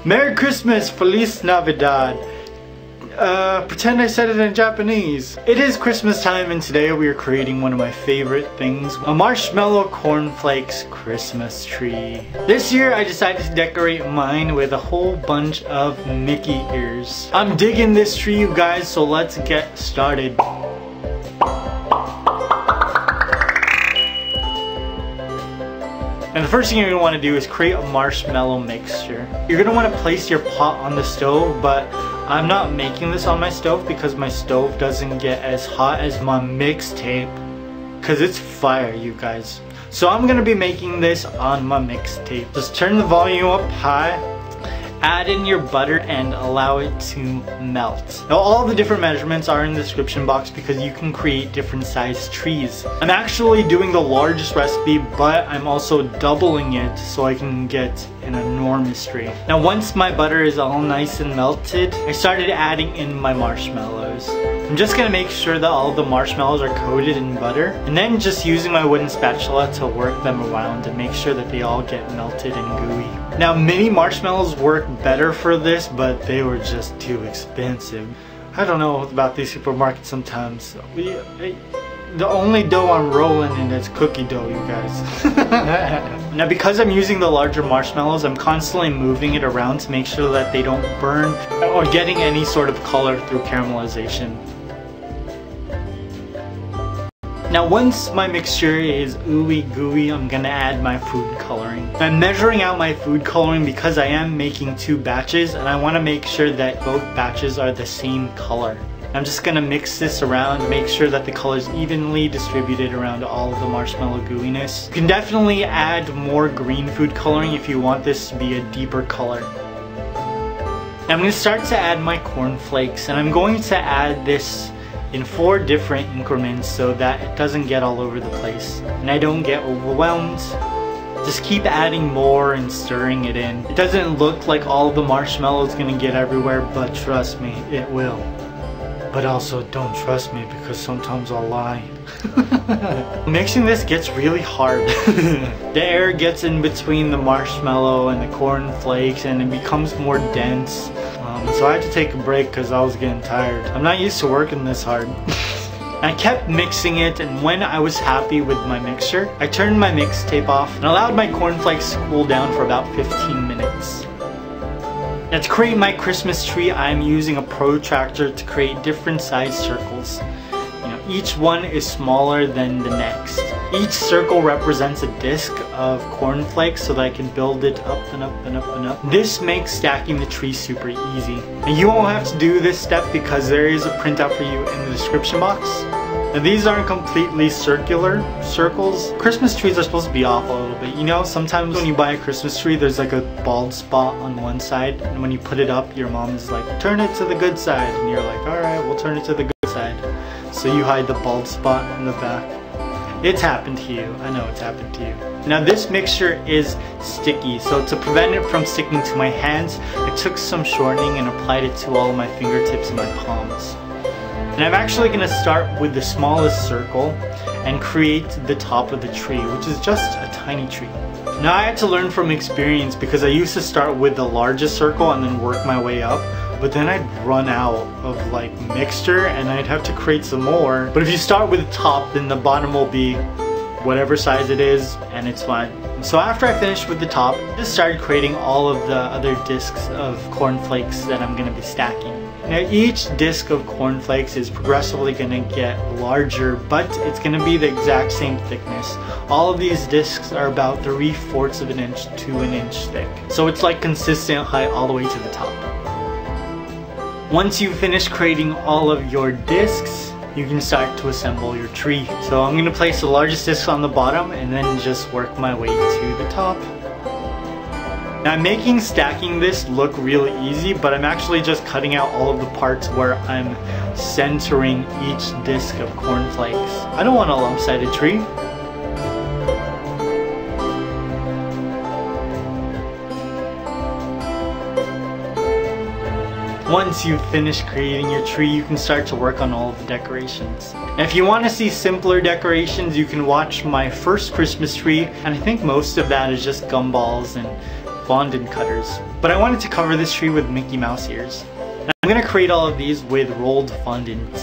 Merry Christmas, Feliz Navidad. Pretend I said it in Japanese. It is Christmas time and today we are creating one of my favorite things, a marshmallow cornflakes Christmas tree. This year I decided to decorate mine with a whole bunch of Mickey ears. I'm digging this tree, you guys, so let's get started. And the first thing you're going to want to do is create a marshmallow mixture. You're going to want to place your pot on the stove, but I'm not making this on my stove because my stove doesn't get as hot as my mixtape. Because it's fire, you guys. So I'm going to be making this on my mixtape. Just turn the volume up high. Add in your butter and allow it to melt. Now all the different measurements are in the description box because you can create different sized trees. I'm actually doing the largest recipe, but I'm also doubling it so I can get an enormous tree. Now once my butter is all nice and melted, I started adding in my marshmallows. I'm just gonna make sure that all the marshmallows are coated in butter and then just using my wooden spatula to work them around and make sure that they all get melted and gooey. Now mini marshmallows work better for this, but they were just too expensive. I don't know about these supermarkets sometimes. The only dough I'm rolling in is cookie dough, you guys. Now because I'm using the larger marshmallows, I'm constantly moving it around to make sure that they don't burn or getting any sort of color through caramelization. Now once my mixture is ooey gooey, I'm gonna add my food coloring. I'm measuring out my food coloring because I am making 2 batches and I want to make sure that both batches are the same color. I'm just gonna mix this around, make sure that the color is evenly distributed around all of the marshmallow gooiness. You can definitely add more green food coloring if you want this to be a deeper color. Now I'm gonna start to add my cornflakes, and I'm going to add this in 4 different increments so that it doesn't get all over the place and I don't get overwhelmed. Just keep adding more and stirring it in. It doesn't look like all of the marshmallow is gonna get everywhere, but trust me, it will. But also don't trust me because sometimes I'll lie. Mixing this gets really hard. The air gets in between the marshmallow and the cornflakes and it becomes more dense. So I had to take a break because I was getting tired. I'm not used to working this hard. I kept mixing it, and when I was happy with my mixture, I turned my mixtape off and allowed my cornflakes to cool down for about 15 minutes. Now to create my Christmas tree, I'm using a protractor to create different sized circles. Each one is smaller than the next. Each circle represents a disc of cornflakes so that I can build it up and up and up and up. This makes stacking the tree super easy. And you won't have to do this step because there is a printout for you in the description box. Now these aren't completely circular circles. Christmas trees are supposed to be off a little bit. You know, sometimes when you buy a Christmas tree, there's like a bald spot on one side. And when you put it up, your mom is like, turn it to the good side. And you're like, alright, we'll turn it to the good side. So you hide the bald spot in the back. It's happened to you. I know it's happened to you. Now this mixture is sticky, so to prevent it from sticking to my hands, I took some shortening and applied it to all of my fingertips and my palms. And I'm actually going to start with the smallest circle and create the top of the tree, which is just a tiny tree. Now I had to learn from experience because I used to start with the largest circle and then work my way up. But then I'd run out of like mixture and I'd have to create some more. But if you start with the top, then the bottom will be whatever size it is and it's fine. So after I finished with the top, I just started creating all of the other discs of cornflakes that I'm going to be stacking. Now each disc of cornflakes is progressively going to get larger, but it's going to be the exact same thickness. All of these discs are about 3/4 of an inch to an inch thick. So it's like consistent height all the way to the top. Once you finish creating all of your discs, you can start to assemble your tree. So I'm going to place the largest disc on the bottom and then just work my way to the top. Now I'm making stacking this look really easy, but I'm actually just cutting out all of the parts where I'm centering each disc of cornflakes. I don't want a lump-sided tree. Once you've finished creating your tree, you can start to work on all of the decorations. And if you want to see simpler decorations, you can watch my first Christmas tree, and I think most of that is just gumballs and fondant cutters. But I wanted to cover this tree with Mickey Mouse ears. And I'm going to create all of these with rolled fondant.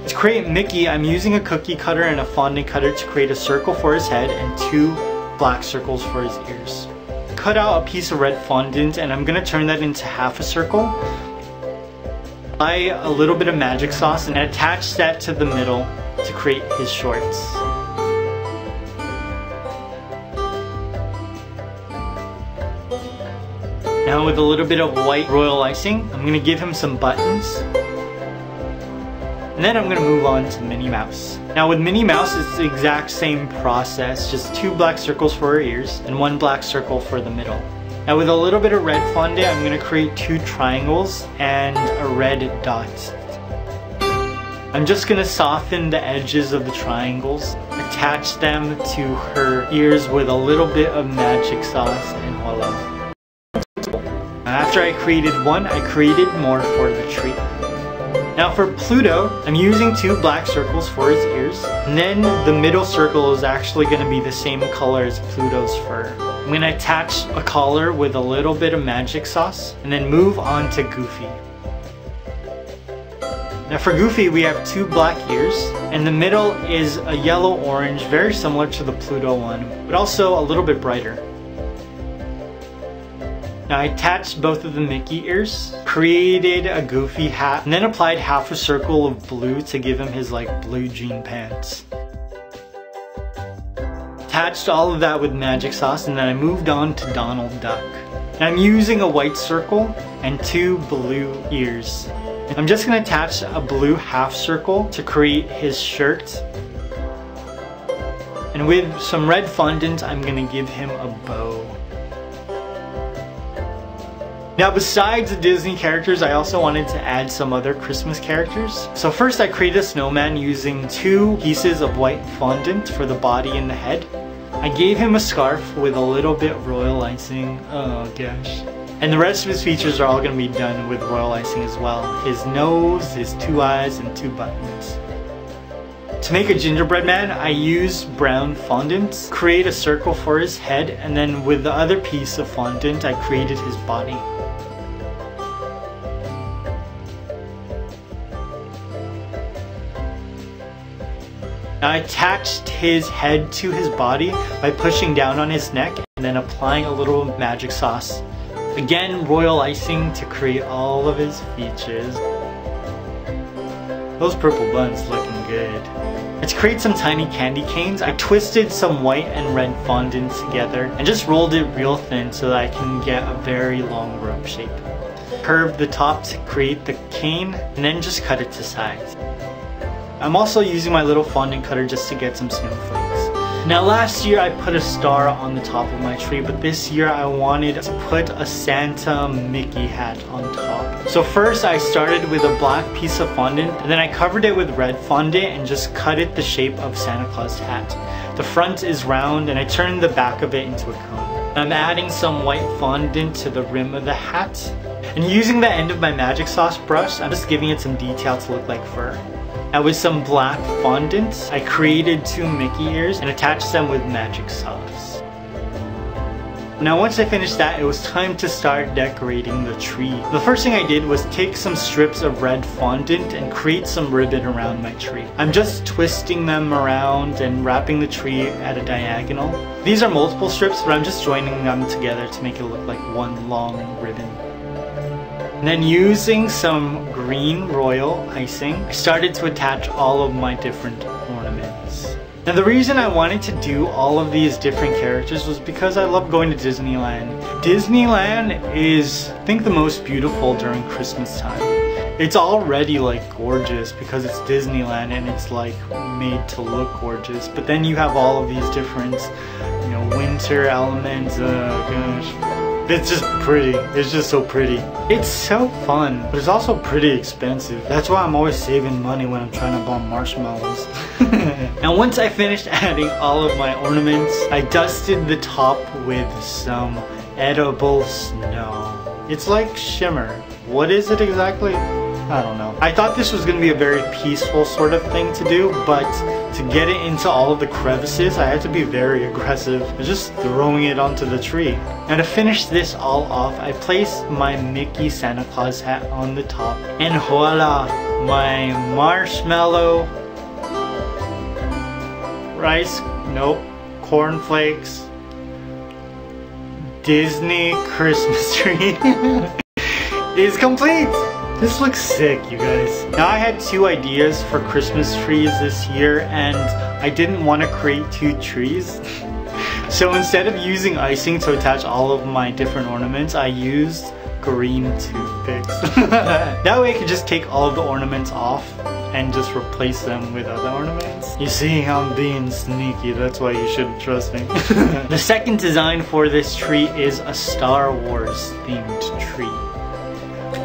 To create Mickey, I'm using a cookie cutter and a fondant cutter to create a circle for his head and 2 black circles for his ears. Cut out a piece of red fondant and I'm going to turn that into half a circle. Apply a little bit of magic sauce and attach that to the middle to create his shorts. Now with a little bit of white royal icing, I'm going to give him some buttons. And then I'm going to move on to Minnie Mouse. Now with Minnie Mouse, it's the exact same process, just 2 black circles for her ears and 1 black circle for the middle. Now with a little bit of red fondant, I'm going to create 2 triangles and a red dot. I'm just going to soften the edges of the triangles, attach them to her ears with a little bit of magic sauce, and voila. After I created one, I created more for the tree. Now for Pluto, I'm using 2 black circles for his ears, and then the middle circle is actually going to be the same color as Pluto's fur. I'm going to attach a collar with a little bit of magic sauce, and then move on to Goofy. Now for Goofy, we have 2 black ears, and the middle is a yellow-orange, very similar to the Pluto one, but also a little bit brighter. Now I attached both of the Mickey ears, created a Goofy hat, and then applied half a circle of blue to give him his like blue jean pants. Attached all of that with magic sauce, and then I moved on to Donald Duck. Now I'm using a white circle and 2 blue ears. I'm just going to attach a blue half circle to create his shirt. And with some red fondant, I'm going to give him a bow. Now besides the Disney characters, I also wanted to add some other Christmas characters. So first I created a snowman using 2 pieces of white fondant for the body and the head. I gave him a scarf with a little bit of royal icing. Oh gosh. And the rest of his features are all going to be done with royal icing as well. His nose, his 2 eyes, and 2 buttons. To make a gingerbread man, I used brown fondant, create a circle for his head, and then with the other piece of fondant, I created his body. I attached his head to his body by pushing down on his neck and then applying a little magic sauce. Again, royal icing to create all of his features. Those purple buns looking good. And to create some tiny candy canes, I twisted some white and red fondant together and just rolled it real thin so that I can get a very long rope shape. Curved the top to create the cane and then just cut it to size. I'm also using my little fondant cutter just to get some snowflakes. Now last year I put a star on the top of my tree, but this year I wanted to put a Santa Mickey hat on top. So first I started with a black piece of fondant, and then I covered it with red fondant and just cut it the shape of Santa Claus hat. The front is round and I turned the back of it into a cone. I'm adding some white fondant to the rim of the hat. And using the end of my magic sauce brush, I'm just giving it some detail to look like fur. Now with some black fondant, I created 2 Mickey ears and attached them with magic sauce. Now once I finished that, it was time to start decorating the tree. The first thing I did was take some strips of red fondant and create some ribbon around my tree. I'm just twisting them around and wrapping the tree at a diagonal. These are multiple strips, but I'm just joining them together to make it look like one long ribbon. And then using some green royal icing, I started to attach all of my different ornaments. Now the reason I wanted to do all of these different characters was because I love going to Disneyland. Disneyland is, I think, the most beautiful during Christmas time. It's already like gorgeous because it's Disneyland and it's like made to look gorgeous. But then you have all of these different, you know, winter elements. Gosh. It's just pretty. It's just so pretty. It's so fun, but it's also pretty expensive. That's why I'm always saving money when I'm trying to buy marshmallows. And once I finished adding all of my ornaments, I dusted the top with some edible snow. It's like shimmer. What is it exactly? I don't know. I thought this was going to be a very peaceful sort of thing to do, but to get it into all of the crevices, I had to be very aggressive. Just throwing it onto the tree. Now to finish this all off, I placed my Mickey Santa Claus hat on the top. And voila! My marshmallow, rice, nope, cornflakes, Disney Christmas tree is complete! This looks sick, you guys. Now I had two ideas for Christmas trees this year and I didn't want to create two trees. So instead of using icing to attach all of my different ornaments, I used green toothpicks. That way I could just take all of the ornaments off and just replace them with other ornaments. You see, I'm being sneaky, that's why you shouldn't trust me. The second design for this tree is a Star Wars themed tree.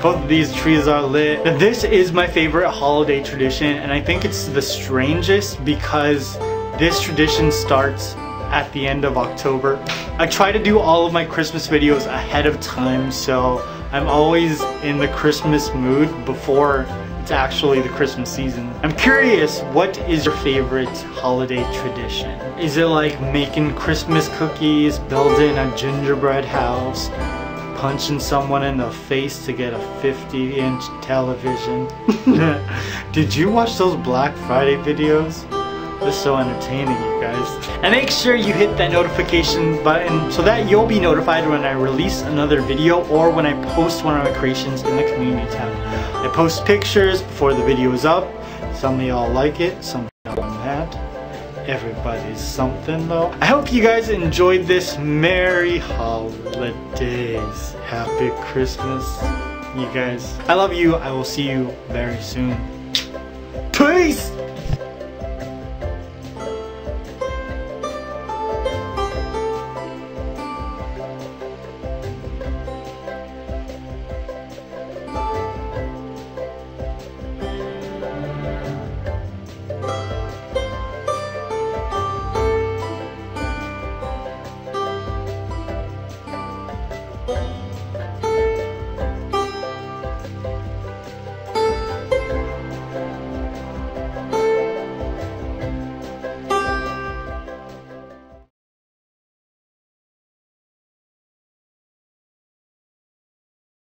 Both of these trees are lit. This is my favorite holiday tradition, and I think it's the strangest because this tradition starts at the end of October. I try to do all of my Christmas videos ahead of time, so I'm always in the Christmas mood before it's actually the Christmas season. I'm curious, what is your favorite holiday tradition? Is it like making Christmas cookies, building a gingerbread house, punching someone in the face to get a 50-inch television? Did you watch those Black Friday videos? They're so entertaining, you guys. And make sure you hit that notification button so that you'll be notified when I release another video or when I post one of my creations in the community tab. I post pictures before the video is up. Some of y'all like it, some of y'all are mad. Everybody's something though. I hope you guys enjoyed this. Merry holidays. Happy Christmas, you guys. I love you. I will see you very soon. Peace! Bye.